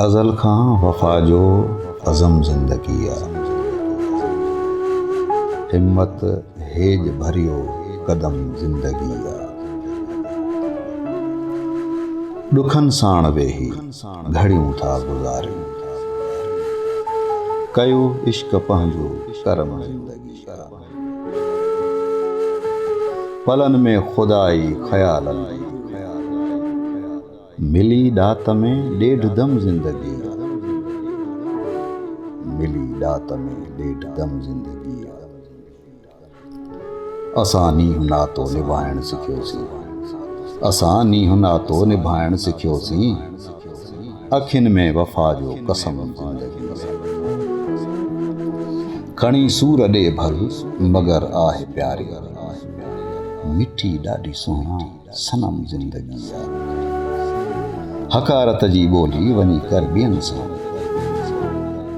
अज़ल खां वफ़ा जो अज़म ज़िंदगी आ, हिम्मत हेज भरियो कदम ज़िंदगी आ। ॾुखनि साण वेही घड़ियूं था गुज़ारियूं, कयो इश्क पंहिंजो करम ज़िंदगी आ। पलन में खुदाई ख़यालनि जी मिली ॾात में ॾेढ दम ज़िंदगी आ, मिली ॾात में ॾेढ दम ज़िंदगी आ। असां नींहुं नातो निभाइण सिखियोसीं, असां नींहुं नातो निभाइण सिखियोसीं, अखियुनि में वफ़ा जो कसम ज़िंदगी आ। खणी सूर ॾे भल मगर आहे प्यारी, मिठी ॾाढी सुहिणा सनम ज़िंदगी आ। हकारत जी ॿोली वञी कर ॿियनि सां,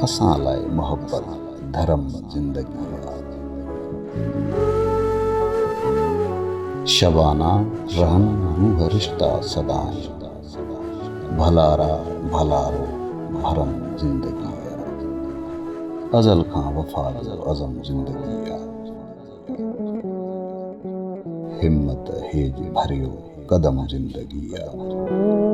असां लाइ मोहब्बत धर्म ज़िंदगी आ। शबाना रहन रूह रिश्ता सदाई, भलारा भलारो भरम ज़िंदगी आ। अज़ल खां वफ़ा जो अज़म ज़िंदगी आ, हिम्मत हेज भरियो कदम ज़िंदगी आ।